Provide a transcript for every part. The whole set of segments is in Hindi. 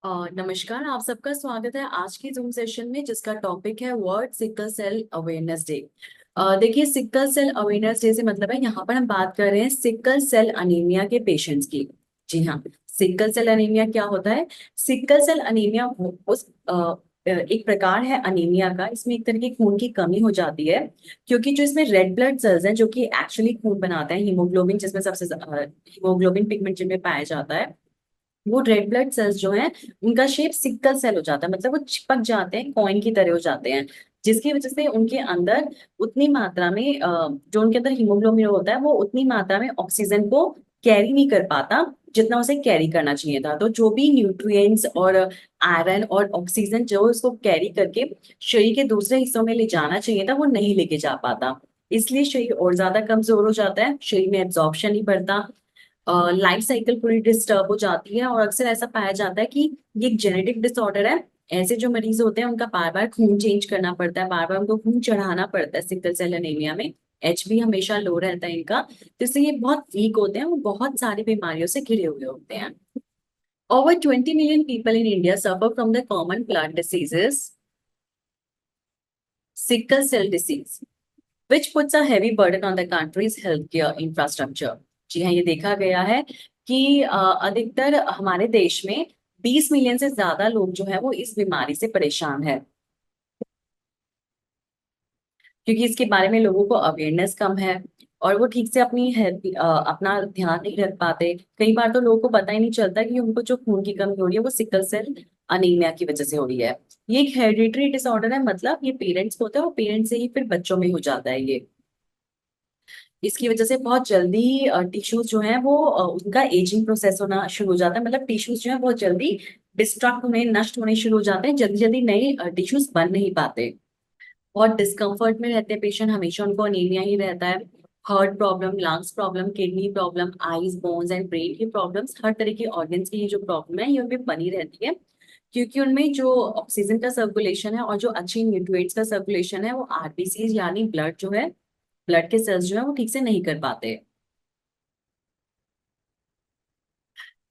नमस्कार। आप सबका स्वागत है आज की जूम सेशन में, जिसका टॉपिक है world sickle cell awareness day. देखिए, सिकल सेल अवेयरनेस डे से मतलब है, यहाँ पर हम बात कर रहे हैं सिकल सेल अनीमिया के पेशेंट्स की। जी हाँ। सिकल सेल अनीमिया क्या होता है? सिकल सेल अनीमिया एक प्रकार है अनीमिया का। इसमें एक तरह की खून की कमी हो जाती है, क्योंकि जो इसमें रेड ब्लड सेल्स हैं जो कि एक्चुअली खून बनाते हैं, हीमोग्लोबिन जिसमें सबसे हीमोग्लोबिन पिगमेंट जिनमें पाया जाता है, वो रेड ब्लड सेल्स जो हैं उनका शेप सिकल सेल हो जाता है। मतलब वो चिपक जाते हैं, कॉइन की तरह हो जाते हैं, जिसकी वजह से उनके अंदर उतनी मात्रा में जो उनके अंदर हीमोग्लोबिन होता है वो उतनी मात्रा में ऑक्सीजन को कैरी नहीं कर पाता जितना उसे कैरी करना चाहिए था। तो जो भी न्यूट्रिएंट्स और आयरन और ऑक्सीजन जो उसको कैरी करके शरीर के दूसरे हिस्सों में ले जाना चाहिए था, वो नहीं लेके जा पाता। इसलिए शरीर और ज्यादा कमजोर हो जाता है, शरीर में एब्जॉर्प्शन नहीं बढ़ता, लाइफ साइकिल पूरी डिस्टर्ब हो जाती है। और अक्सर ऐसा पाया जाता है कि ये एक जेनेटिक डिसऑर्डर है। ऐसे जो मरीज होते हैं उनका बार बार खून चेंज करना पड़ता है, बार बार उनको खून चढ़ाना पड़ता है। सिकल सेल एनीमिया में एचबी हमेशा लो रहता है इनका, तो इससे ये बहुत वीक होते हैं, वो बहुत सारी बीमारियों से घिरे हुए होते हैं। Over 20 million people in India suffer from the common blood diseases, sickle cell disease, which puts a heavy burden on the country's healthcare infrastructure। जी हाँ, ये देखा गया है कि अधिकतर हमारे देश में 20 मिलियन से ज्यादा लोग जो है वो इस बीमारी से परेशान है, क्योंकि इसके बारे में लोगों को अवेयरनेस कम है और वो ठीक से अपनी हेल्थ अपना ध्यान नहीं रख पाते। कई बार तो लोगों को पता ही नहीं चलता कि उनको जो खून की कमी हो रही है वो सिकल सेल अनीमिया की वजह से हो रही है। ये एक हेरिडिटरी डिसऑर्डर है, मतलब ये पेरेंट्स को होता है और पेरेंट्स से ही फिर बच्चों में हो जाता है ये। इसकी वजह से बहुत जल्दी टिश्यूज जो है वो उनका एजिंग प्रोसेस होना शुरू हो जाता है। मतलब टिश्यूज जो है बहुत जल्दी डिस्ट्रक्ट होने, नष्ट होने शुरू हो जाते हैं, जल्दी जल्दी नए टिश्यूज बन नहीं पाते। बहुत डिस्कम्फर्ट में रहते हैं पेशेंट, हमेशा उनको अनीमिया ही रहता है। Heart problem, lungs problem, kidney problem, eyes, bones and brain की प्रॉब्लम्स, हर तरह की ऑर्गन्स की ये जो प्रॉब्लम है ये उनमें बनी रहती है, क्योंकि उनमें जो ऑक्सीजन का सर्कुलेशन है और जो अच्छी न्यूट्रिएंट्स का सर्कुलेशन है वो आरबीसी यानी ब्लड जो है, ब्लड के सेल्स जो है वो ठीक से नहीं कर पाते।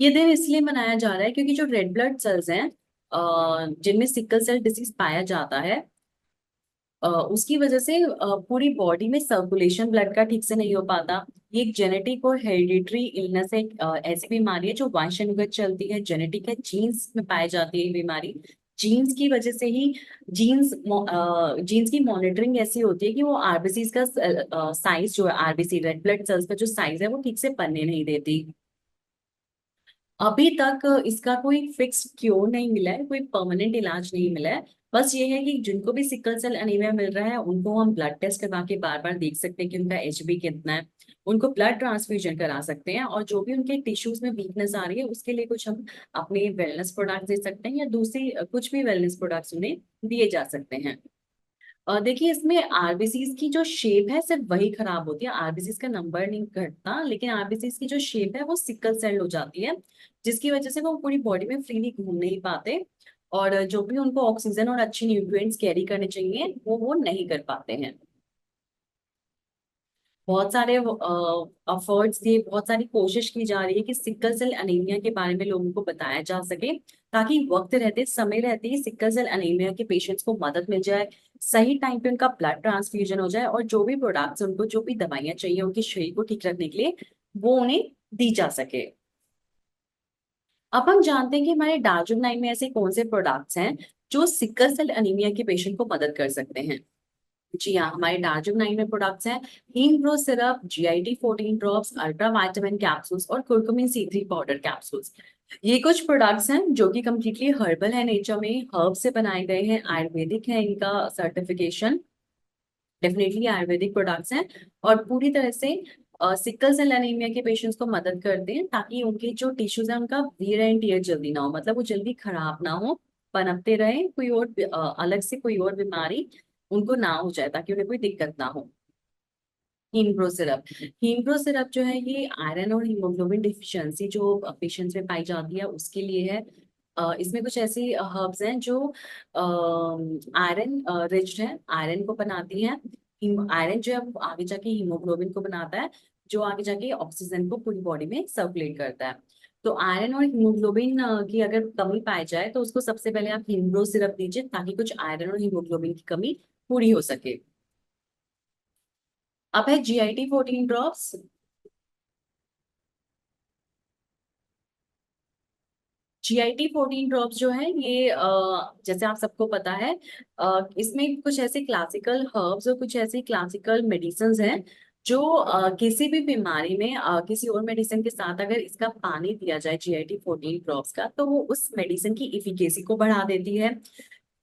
ये दिन इसलिए मनाया जा रहा है क्योंकि जो रेड ब्लड सेल्स हैं जिनमें सिकल सेल डिसीज पाया जाता है, उसकी वजह से पूरी बॉडी में सर्कुलेशन ब्लड का ठीक से नहीं हो पाता। ये एक जेनेटिक और हेरिडिटरी इलनेस है, एक ऐसी बीमारी है जो वंशानुगत चलती है, जेनेटिक है, जीन्स में पाई जाती है ये बीमारी। जीन्स की वजह से ही जीन्स जीन्स की मॉनिटरिंग ऐसी होती है कि वो आरबीसी का साइज जो है, आरबीसी रेड ब्लड सेल्स का जो साइज है वो ठीक से बनने नहीं देती। अभी तक इसका कोई फिक्स क्योर नहीं मिला है, कोई परमानेंट इलाज नहीं मिला है। बस ये है कि जिनको भी सिकल सेल अनीमिया मिल रहा है उनको हम ब्लड टेस्ट करवा के बार बार देख सकते हैं कि उनका एचबी कितना है। उनको ब्लड ट्रांसफ्यूजन करा सकते हैं, और जो भी उनके टिश्यूज में वीकनेस आ रही है उसके लिए कुछ हम अपने वेलनेस प्रोडक्ट दे सकते हैं, या दूसरी कुछ भी वेलनेस प्रोडक्ट्स उन्हें दिए जा सकते हैं। देखिए, इसमें आरबीसीज की जो शेप है सिर्फ वही खराब होती है, आरबीसीज का नंबर नहीं घटता, लेकिन आरबीसीज की जो शेप है वो सिकल सेल हो जाती है, जिसकी वजह से वो पूरी बॉडी में फ्रीली घूम नहीं पाते, और जो भी उनको ऑक्सीजन और अच्छी न्यूट्रिएंट्स कैरी करने चाहिए वो नहीं कर पाते हैं। बहुत सारे एफर्ट्स दिए, बहुत सारी कोशिश की जा रही है कि सिकल सेल अनीमिया के बारे में लोगों को बताया जा सके, ताकि वक्त रहते, समय रहते ही सिकल सेल अनीमिया के पेशेंट्स को मदद मिल जाए, सही टाइम पे उनका ब्लड ट्रांसफ्यूजन हो जाए, और जो भी प्रोडक्ट्स उनको, जो भी दवाइयाँ चाहिए उनके शरीर को ठीक रखने के लिए, वो उन्हें दी जा सके। अब हम जानते हैं कि हमारे डार्जिलिंग लाइन में ऐसे कौन से प्रोडक्ट्स हैं जो सिकल सेल अनीमिया के पेशेंट को मदद कर सकते हैं। जी हाँ, हमारे डार्जिलिंग लाइन में प्रोडक्ट्स हैं heme pro syrup, GIT 14 drops, ultra vitamin capsules और कुर्कुमिन C3 पाउडर कैप्सूल्स। ये कुछ प्रोडक्ट्स हैं जो कि कम्प्लीटली हर्बल है, नेचर में हर्ब से बनाए गए हैं, आयुर्वेदिक है इनका सर्टिफिकेशन। डेफिनेटली आयुर्वेदिक प्रोडक्ट्स हैं और पूरी तरह से सिकल सेल एनीमिया के पेशेंट्स को मदद करते हैं, ताकि उनके जो टिश्यूज है उनका वीर एंड टीयर जल्दी ना हो, मतलब वो जल्दी खराब ना हो, पनपते रहे, कोई और अलग से कोई और बीमारी उनको ना हो जाए, ताकि उन्हें कोई दिक्कत ना हो। हीमप्रो सिरप, हीमप्रो सिरप जो है ये आयरन और हीमोग्लोबिन डिफिशियंसी जो पेशेंट्स में पाई जाती है उसके लिए है। इसमें कुछ ऐसी हर्ब्स हैं जो आयरन रिच है, आयरन को बनाती हैं। आयरन जो है वो आगे जाके हीमोग्लोबिन को बनाता है, जो आगे जाके ऑक्सीजन को पूरी बॉडी में सर्कुलेट करता है। तो आयरन और हीमोग्लोबिन की अगर कमी पाई जाए तो उसको सबसे पहले आप हिमग्रो सिरप दीजिए, ताकि कुछ आयरन और हीमोग्लोबिन की कमी पूरी हो सके। अब है GIT 14 ड्रॉप्स। GIT 14 ड्रॉप्स जो है ये जैसे आप सबको पता है, इसमें कुछ ऐसे क्लासिकल हर्ब्स और कुछ ऐसे क्लासिकल मेडिसिन हैं जो किसी भी बीमारी में किसी और मेडिसिन के साथ अगर इसका पानी दिया जाए GIT 14 ड्रॉप्स का, तो वो उस मेडिसिन की इफिकेसी को बढ़ा देती है।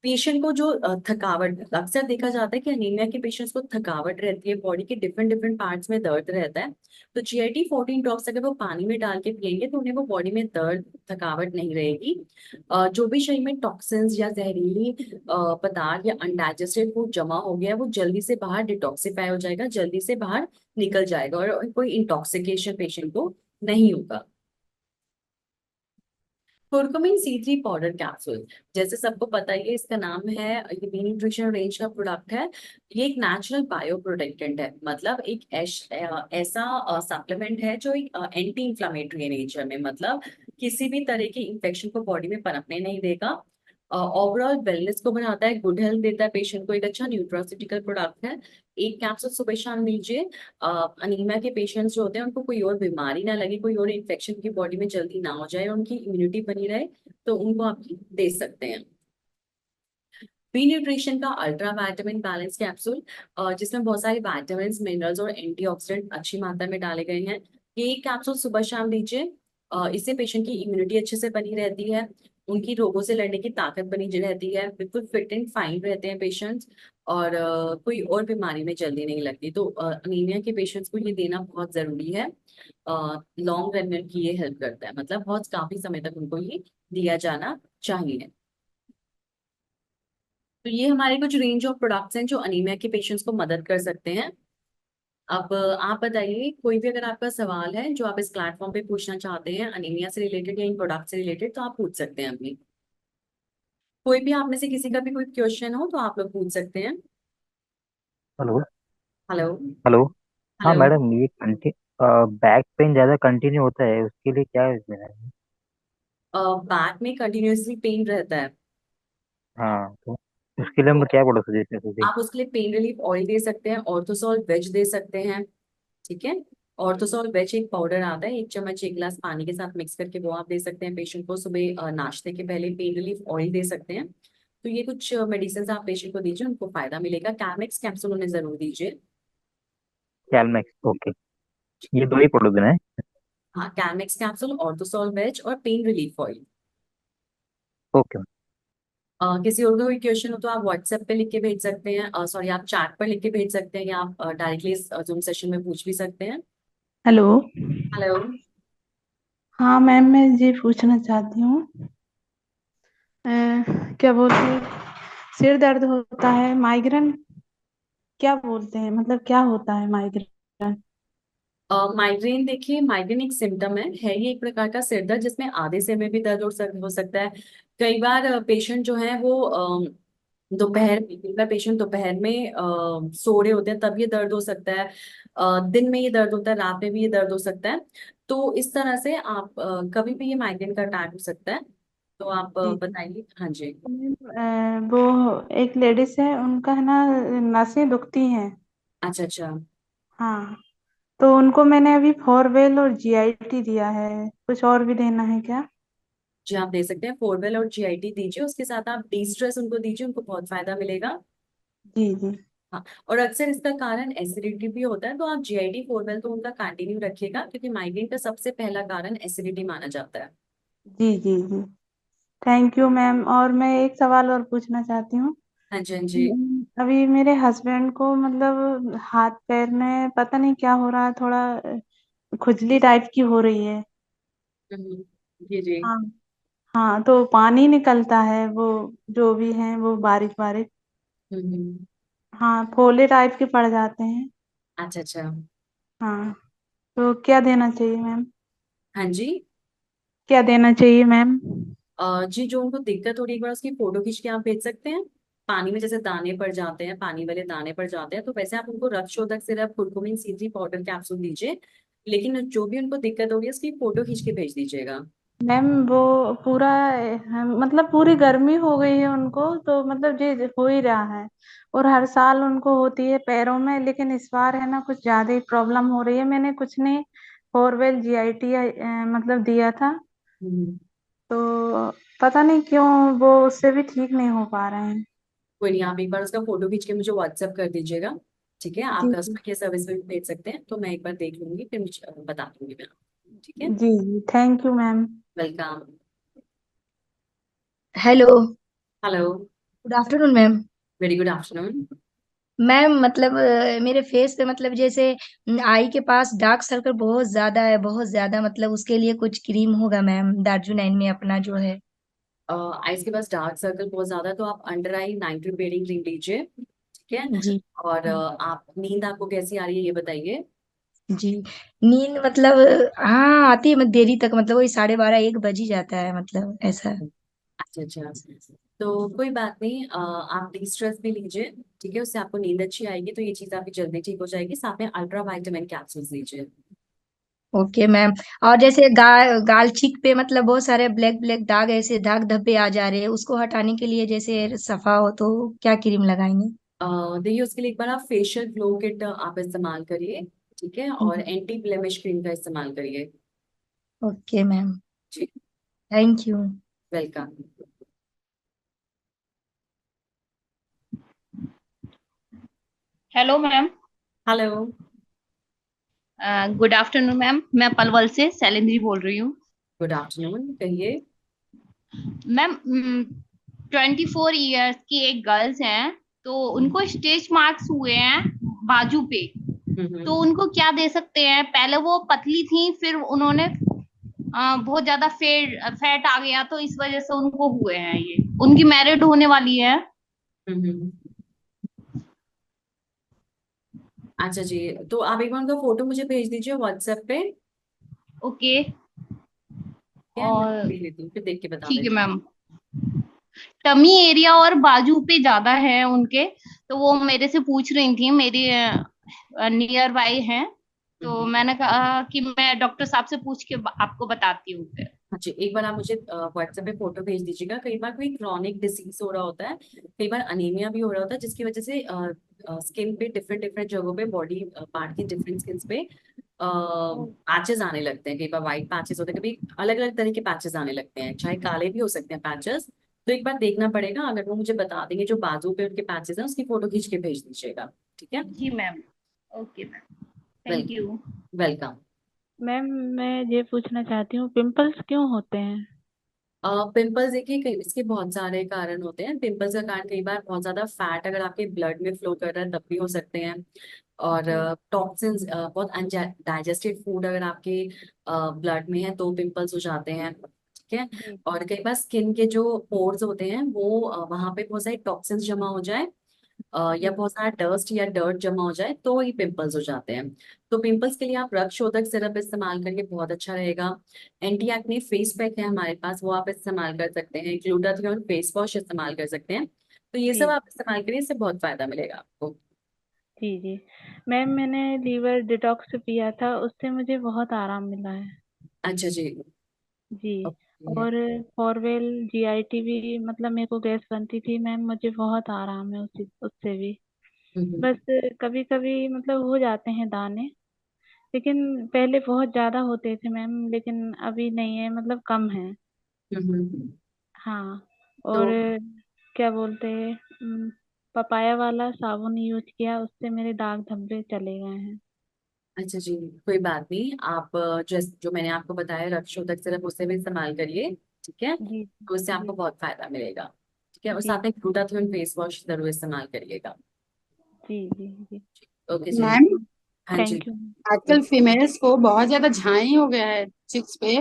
पेशेंट को जो थकावट, अक्सर देखा जाता है कि अनीमिया के पेशेंट्स को थकावट रहती है, बॉडी के डिफरेंट डिफरेंट पार्ट्स में दर्द रहता है। तो GIT 14 ड्रॉप्स अगर वो पानी में डाल के पियेंगे तो उन्हें वो बॉडी में दर्द, थकावट नहीं रहेगी। जो भी शरीर में टॉक्सिन्स या जहरीली पदार्थ या अनडाइजेस्टेड फूड जमा हो गया है, वो जल्दी से बाहर डिटॉक्सिफाई हो जाएगा, जल्दी से बाहर निकल जाएगा और कोई इंटॉक्सिकेशन पेशेंट को नहीं होगा। कुरकुमिन C3 पाउडर कैप्सूल, जैसे सबको पता ही है, इसका नाम है, ये बी न्यूट्रिशन रेंज का प्रोडक्ट है। ये एक नेचुरल बायो प्रोटेक्टेंट है, मतलब एक ऐसा सप्लीमेंट है जो एक एंटी इंफ्लामेटरी है नेचर में, मतलब किसी भी तरह के इंफेक्शन को बॉडी में पनपने नहीं देगा। ओवरऑल वेलनेस को बढ़ाता है, गुड हेल्थ देता है पेशेंट को, एक अच्छा न्यूट्रास्यूटिकल प्रोडक्ट है। एक कैप्सूल सुबह शाम लीजिए। अनीमिया के पेशेंट्स जो होते हैं उनको कोई और बीमारी ना लगे, कोई और इन्फेक्शन की बॉडी में जल्दी ना हो जाए, उनकी इम्यूनिटी बनी रहे, तो उनको आप दे सकते हैं। बी न्यूट्रिशन का अल्ट्रा वाइटामिन बैलेंस कैप्सूल, जिसमें बहुत सारे वाइटामिन, मिनरल्स और एंटीऑक्सीडेंट अच्छी मात्रा में डाले गए हैं। ये कैप्सूल सुबह शाम लीजिए। इससे पेशेंट की इम्यूनिटी अच्छे से बनी रहती है, उनकी रोगों से लड़ने की ताकत बनी रहती है, बिल्कुल फिट एंड फाइन रहते हैं पेशेंट्स, और कोई और बीमारी में जल्दी नहीं लगती। तो अनीमिया के पेशेंट्स को ये देना बहुत जरूरी है। लॉन्ग रन में की ये हेल्प करता है, मतलब बहुत काफी समय तक उनको ये दिया जाना चाहिए। तो ये हमारे कुछ रेंज ऑफ प्रोडक्ट्स हैं जो अनीमिया के पेशेंट्स को मदद कर सकते हैं। अब आप बताइए, कोई भी अगर आपका सवाल है जो आप इस प्लेटफॉर्म पे पूछना चाहते हैं अनीमिया से रिलेटेड या इन प्रोडक्ट से रिलेटेड, तो आप पूछ सकते हैं अभी। कोई भी आप में से किसी का भी कोई क्वेश्चन हो तो आप लोग पूछ सकते हैं। हेलो। हेलो। हेलो। हाँ हेलो। मैडम, ये बैक पेन ज़्यादा कंटिन्यू होता है, उसके लिए क्या है? बैक में कंटिन्यूअसली पेन रहता है। हाँ, तो उसके लिए हम तो क्या प्रोडक्ट देते हैं उसे? आप उसके लिए पेन रिलीफ ऑयल दे सकते हैं, ऑर्थोसॉल वेज दे सकते हैं। ठीक है। ऑर्थोसॉल वेज एक पाउडर आता है, 1 चम्मच 1 गिलास पानी के साथ मिक्स करके वो आप दे सकते हैं पेशेंट को सुबह नाश्ते के पहले। पेन रिलीफ ऑयल दे सकते हैं। तो ये कुछ मेडिसिन आप पेशेंट को दीजिए, उनको फायदा मिलेगा। कैमेक्स कैप्सूल उन्हें जरूर दीजिए। कैलमैक्स, ओके। ये दो ही प्रोडक्ट देना है? हाँ, कैमेक्स कैप्सूल, ऑर्थोसॉल वेज और पेन रिलीफ ऑयल। ओके। किसी और का कोई क्वेश्चन हो तो आप व्हाट्सएप पे लिख के भेज सकते हैं, सॉरी आप चैट पर लिख के भेज सकते हैं, या आप डायरेक्टली जूम सेशन में पूछ भी सकते हैं। हेलो। हेलो। हाँ मैम, मैं ये पूछना चाहती हूँ, अ, क्या बोलते हैं, सिर दर्द होता है, माइग्रेन क्या बोलते हैं, मतलब क्या होता है माइग्रेन? माइग्रेन, देखिए माइग्रेन एक सिम्टम है ये एक प्रकार का सिर दर्द जिसमें आधे सिर में भी दर्द हो सकता है। कई बार पेशेंट जो है वो दोपहर में, पेशेंट दोपहर में सो रहे होते हैं तब ये दर्द हो सकता है। दिन में ये दर्द होता है, रात में भी ये दर्द हो सकता है। तो इस तरह से आप कभी भी ये माइग्रेन का अटैक हो सकता है। तो आप जी। बताइए। हाँ जी। वो एक लेडीज है, उनका है ना, नसें दुखती हैं। अच्छा अच्छा। हाँ, तो उनको मैंने अभी फॉरवेल और जीआईटी दिया है, कुछ और भी देना है क्या? जी आप दे सकते हैं, फोरवेल और GIT दीजिए, उसके साथ आप डी स्ट्रेस उनको दीजिए, उनको बहुत फायदा मिलेगा। जी जी। हाँ, और अक्सर इसका कारण एसिडिटी भी होता है, तो आप GIT फोरवेल तो उनका कंटिन्यू रखिएगा, क्योंकि माइग्रेन का सबसे पहला कारण एसिडिटी माना जाता है। जी जी जी। Thank you ma'am. और मैं एक सवाल और पूछना चाहती हूँ। हाँ जी हाँ जी। अभी मेरे हस्बैंड को मतलब हाथ पैर में पता नहीं क्या हो रहा है, थोड़ा खुजली टाइप की हो रही है। हम्म, जी जी। हाँ। हाँ, तो पानी निकलता है, वो जो भी है वो बारीक बारीक। हम्म। हाँ, फोले टाइप के पड़ जाते हैं। अच्छा अच्छा। हाँ, तो क्या देना चाहिए मैम? हाँ जी। क्या देना चाहिए मैम? जी, जो उनको दिक्कत हो रही है एक बार उसकी फोटो खींच के आप भेज सकते हैं। पानी में जैसे दाने पड़ जाते हैं, पानी वाले दाने पड़ जाते हैं, तो वैसे आप उनको रक्त शोधक syrup curcumin C3 powder capsule दीजिए। लेकिन जो भी उनको दिक्कत होगी उसकी फोटो खींच के भेज दीजिएगा। मैम वो पूरा मतलब पूरी गर्मी हो गई है उनको, तो मतलब ये हो ही रहा है। और हर साल उनको होती है पैरों में, लेकिन इस बार है ना कुछ ज्यादा ही प्रॉब्लम हो रही है। मैंने कुछ नहीं, फॉरवेल जीआईटी मतलब दिया था, हम्म, तो पता नहीं क्यों वो उससे भी ठीक नहीं हो पा रहे हैं। कोई नहीं, आप एक बार उसका फोटो खींच के मुझे व्हाट्सएप कर दीजिएगा। ठीक है, आप जी कस्टमर केयर सर्विस में भी भेज सकते हैं, तो मैं एक बार देख लूंगी फिर मुझे बता दूंगी मैं आपको। ठीक है, जी जी, thank you ma'am. Welcome. Hello. Hello. Good afternoon ma'am. Very good afternoon. Ma'am मतलब मेरे फेस पे मतलब जैसे आई के पास डार्क सर्कल बहुत ज्यादा है, बहुत ज्यादा। मतलब उसके लिए कुछ क्रीम होगा मैम दार्जिलिंग में अपना जो है। आइज के पास डार्क सर्कल बहुत ज्यादा है, तो आप अंडर आई नाइट रिपेयरिंग क्रीम लीजिए। ठीक है। जी। और आप नींद आपको कैसी आ रही है ये बताइए। जी। नींद मतलब हाँ आती है, मैं देरी तक, मतलब वही 12:30 1 बज ही जाता है, मतलब ऐसा। अच्छा अच्छा, तो कोई बात नहीं, आप डी स्ट्रेस भी लीजिए। ठीक है, उससे आपको नींद अच्छी आएगी, तो ये चीज आपकी जल्दी ठीक हो जाएगी। साथ में अल्ट्रा वाइटामिन कैप्सूल्स लीजिए। Okay ma'am. और जैसे गाल चीक पे मतलब बहुत सारे ब्लैक ब्लैक दाग, ऐसे दाग धब्बे आ जा रहे हैं, उसको हटाने के लिए जैसे सफा हो तो क्या क्रीम लगाएंगे? देखिए, उसके लिए एक बार आप फेशियल ग्लो किट आप इस्तेमाल करिए। ठीक है, और एंटी ब्लेमिश क्रीम का इस्तेमाल करिए। Okay ma'am. जी, thank you. Welcome. Hello ma'am. Hello. Good afternoon ma'am, मैं पलवल से शैलेंद्री बोल रही हूँ। गुड आफ्टरनून, कहिए। मैम 24 ईयर्स की एक गर्ल्स हैं, तो उनको स्टेच मार्क्स हुए हैं बाजू पे। तो हम्म। उनको क्या दे सकते हैं? पहले वो पतली थी, फिर उन्होंने बहुत ज्यादा फैट आ गया, तो इस वजह से उनको हुए हैं ये। उनकी मैरिड होने वाली है। हम्म। अच्छा जी, तो आप एक बार उनका फोटो मुझे भेज दीजिए व्हाट्सएप पे। ओके। ठीक है, मैं और देख लेती हूँ फिर देख के बता ठीक है देती मैम। टमी एरिया और बाजू पे ज्यादा है उनके, तो वो मेरे से पूछ रही थी, मेरी नियर बाई हैं। तो हूँ। मैंने कहा कि मैं डॉक्टर साहब से पूछ के आपको बताती हूँ फिर। हाँ जी, एक बार आप मुझे व्हाट्सएप पे फोटो भेज दीजिएगा। कई बार कोई क्रॉनिक डिसीज हो रहा होता है, कई बार अनीमिया भी हो रहा होता है, जिसकी वजह से स्किन पे डिफरेंट डिफरेंट जगहों पे, बॉडी पार्ट की डिफरेंट स्किन पे पैचेस आने लगते हैं। कई बार व्हाइट पैचेस होते हैं, कभी अलग अलग तरह के पैचेस आने लगते हैं, चाहे काले भी हो सकते हैं पैचेस। तो एक बार देखना पड़ेगा, अगर वो मुझे बता देंगे जो बाजू पे उनके पैचेस हैं उसकी फोटो खींच के भेज दीजिएगा। ठीक है, जी ma'am. Okay ma'am. Thank welcome. You. Welcome. Ma'am मैं ये पूछना चाहती हूँ, पिंपल्स क्यों होते हैं? पिंपल्स देखिए, इसके बहुत सारे कारण होते हैं। पिंपल्स का कारण कई बार बहुत ज्यादा फैट अगर आपके ब्लड में फ्लो कर रहा है तब भी हो सकते हैं। और जी टॉक्सिन्स, बहुत डाइजेस्टेड फूड अगर आपके ब्लड में है तो पिंपल्स हो जाते हैं। ठीक है। जी और कई बार स्किन के जो पोर्स होते हैं वो वहां पे बहुत सारी टॉक्सिन्स जमा हो जाए, या जी बहुत सारा डस्ट या डर्ट जमा हो जाए तो ये पिंपल्स हो जाते हैं। तो पिंपल्स के लिए आप रक्त शोधक सिरप इस्तेमाल करके बहुत अच्छा रहेगा। एंटी एक्ने फेस पैक है हमारे पास, वो आप इस्तेमाल कर सकते हैं। ग्लूटाथियोन फेस वॉश इस्तेमाल कर सकते हैं। तो ये सब जी आप इस्तेमाल करिए, इससे बहुत फायदा मिलेगा आपको। जी जी। मैम मैंने लीवर डिटॉक्स पिया था, उससे मुझे बहुत आराम मिला है। अच्छा जी। जी। ओके। और फॉरवेल जीआईटी भी, मतलब मेरे को गैस बनती थी मैम, मुझे बहुत आराम है उसी उससे भी। हम्म। बस कभी कभी मतलब हो जाते हैं दाने, लेकिन पहले बहुत ज्यादा होते थे मैम, लेकिन अभी नहीं है, मतलब कम है। हम्म। हाँ। तो और क्या बोलते हैं, पपाया वाला साबुन यूज किया, उससे मेरे दाग धब्बे चले गए हैं। अच्छा जी, कोई बात नहीं, आप जो मैंने आपको बताया रक्त शोधक सिर्फ उसे भी इस्तेमाल करिए। ठीक है, जी तो इससे जी आपको बहुत फायदा मिलेगा। ठीक है, और जी साथ में ग्लूटाथियोन फेस वॉश जरूर इस्तेमाल करिएगा। जी जी जी। ओके जी। मैम, हाँ जी। Thank you. आजकल फीमेल्स को बहुत ज्यादा झाई हो गया है चिक्स पे।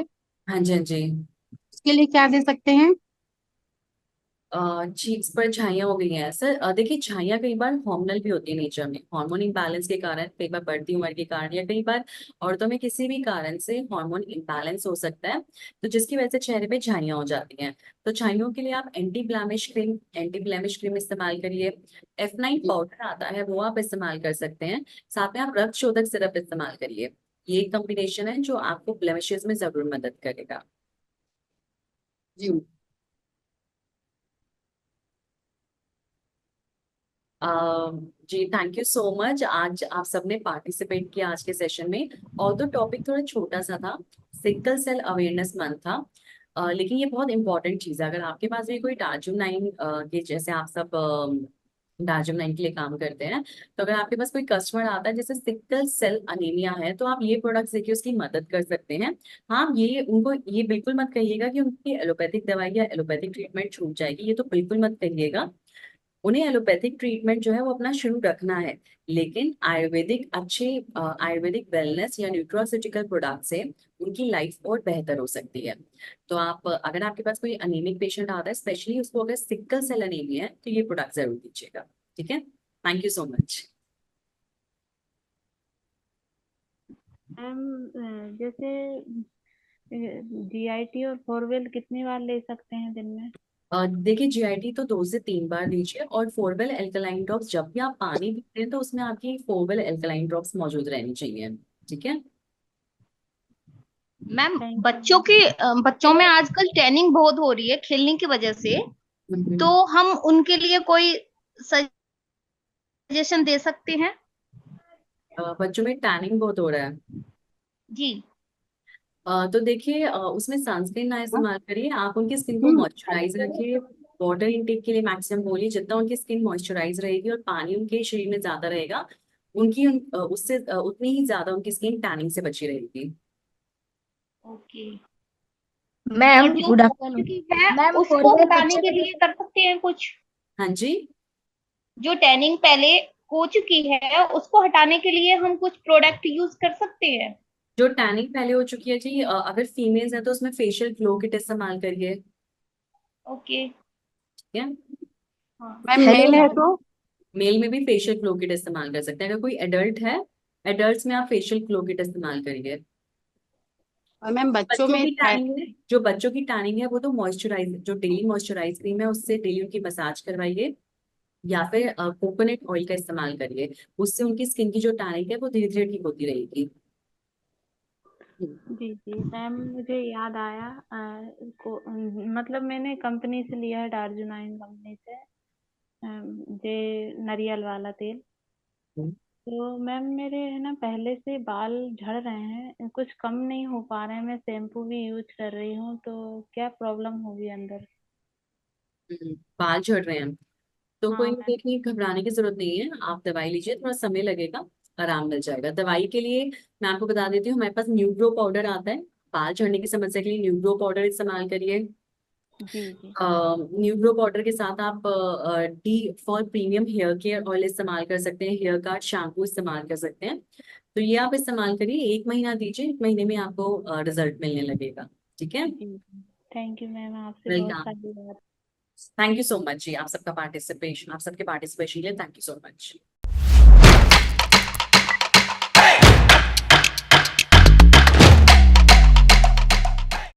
हाँ जी, हाँ जी। उसके लिए क्या दे सकते हैं? चीक्स पर छाइयाँ हो गई हैं सर। देखिए, छाइयाँ कई बार हार्मोनल भी होती है नेचर में, हार्मोन इम्बैलेंस के कारण, कई बार बढ़ती उम्र के कारण, या कई बार औरतों में किसी भी कारण से हार्मोन इम्बैलेंस हो सकता है, तो जिसकी वजह से चेहरे पे छाइयाँ हो जाती हैं। तो छाइयों के लिए आप एंटी ब्लेमिश क्रीम इस्तेमाल करिए। F9 पाउडर आता है, वो आप इस्तेमाल कर सकते हैं। साथ में आप रक्त शोधक सिरप इस्तेमाल करिए। ये कॉम्बिनेशन है जो आपको ब्लेमिशेस में जरूर मदद करेगा। जी। जी थैंक यू सो मच। आज आप सबने पार्टिसिपेट किया आज के सेशन में। और तो टॉपिक थोड़ा छोटा सा था, सिकल सेल अवेयरनेस मंथ था, लेकिन ये बहुत इंपॉर्टेंट चीज़ है। अगर आपके पास भी कोई टार्जुम 9 के जैसे आप सब टार्जुम 9 के लिए काम करते हैं, तो अगर आपके पास कोई कस्टमर आता है जैसे सिकल सेल अनीमिया है, तो आप ये प्रोडक्ट्स देखिए उसकी मदद कर सकते हैं। हाँ, ये उनको ये बिल्कुल मत कहिएगा कि उनकी एलोपैथिक दवाई या एलोपैथिक ट्रीटमेंट छूट जाएगी, ये तो बिल्कुल मत कहिएगा। उन्हें एलोपैथिक ट्रीटमेंट जो है वो अपना शुरू रखना है, लेकिन आयुर्वेदिक अच्छे आयुर्वेदिक वेलनेस या न्यूट्रास्यूटिकल प्रोडक्ट से उनकी लाइफ और बेहतर हो सकती है। तो आप अगर आपके पास कोई अनीमिक पेशेंट आता है, स्पेशली उसको अगर सिकल सेल अनीमिया है, तो ये प्रोडक्ट जरूर दीजिएगा। ठीक है, thank you so much. Ma'am जैसे जीआईटी और फोरवेल कितनी बार ले सकते हैं दिन में? देखिए जीआईटी तो 2 से 3 बार दीजिए, और फोरवेल एल्कलाइन ड्रॉप्स जब भी आप पानी पीते हैं तो उसमें आपकी फोरवेल एल्कलाइन ड्रॉप्स मौजूद रहनी चाहिए। ठीक है। मैम थैंक बच्चों में आजकल टैनिंग बहुत हो रही है खेलने की वजह से, तो हम उनके लिए कोई सजेशन दे सकते हैं? बच्चों में टैनिंग बहुत हो रहा है। जी। तो देखिए उसमें सनस्क्रीन ना इस्तेमाल करिए, आप उनकी स्किन को मॉइस्चराइज रखिए। वाटर इनटेक के लिए मैक्सिमम बोलिए, जितना उनकी स्किन मॉइस्चराइज रहेगी और पानी उनके शरीर में ज्यादा रहेगा, उससे उतनी ही ज्यादा उनकी स्किन टैनिंग से बची रहेगी। ओके। मैम और जो गुड हो आफ्टरनून। चुकी है मैम उसको फॉरवेल हटाने बच्चों के के लिए लिए कर सकते हैं कुछ? हाँ जी। जो टैनिंग पहले हो चुकी है उसको हटाने के लिए हम कुछ प्रोडक्ट यूज कर सकते हैं? जो टैनिंग पहले हो चुकी है जी, अगर फीमेल्स है तो उसमें फेशियल ग्लो किट इस्तेमाल करिए। ओके। ठीक है। हाँ। मैम हेलो मेल है मैम। तो? मेल में भी फेशियल ग्लो किट इस्तेमाल कर सकते हैं। अगर कोई एडल्ट है, एडल्ट्स में आप फेशियल ग्लो किट इस्तेमाल करिए। और मैम बच्चों बच्चों में की टैनिंग है, जो बच्चों की टैनिंग है वो तो मॉइस्चराइज, जो डेली मॉइस्चराइज क्रीम है उससे डेली उनकी मसाज करवाइए, या फिर कोकोनट ऑयल का इस्तेमाल करिए। उससे उनकी स्किन की जो टैनिंग है वो धीरे धीरे ठीक होती रहेगी। जी जी मैम, मुझे याद आया मतलब मैंने कंपनी से लिया है, डार्जुनाइन कंपनी से, जे नारियल वाला तेल। हम्म। तो मैम मेरे है ना पहले से बाल झड़ रहे हैं, कुछ कम नहीं हो पा रहे हैं। मैं शैम्पू भी यूज कर रही हूँ, तो क्या प्रॉब्लम होगी अंदर? बाल झड़ रहे हैं तो हाँ कोई मैम। देखिए घबराने की जरूरत नहीं है, आप दवाई लीजिए, थोड़ा समय लगेगा, आराम मिल जाएगा। दवाई के लिए मैं आपको बता देती हूँ, हमारे पास न्यूग्रो पाउडर आता है। बाल झड़ने की समस्या के लिए न्यूग्रो पाउडर इस्तेमाल करिए। जी जी। न्यूग्रो पाउडर के साथ आप D for premium hair care oil इस्तेमाल कर सकते हैं, हेयर कार्ड शैम्पू इस्तेमाल कर सकते हैं। तो ये आप इस्तेमाल करिए, 1 महीना दीजिए, 1 महीने में आपको रिजल्ट मिलने लगेगा। ठीक है। जी थैंक यू मैम, आपसे बहुत वेलकम। सारी बात। थैंक यू सो मच जी, आप सबका पार्टिसिपेशन, आप सबके पार्टिसिपेशन के लिए थैंक यू सो मच।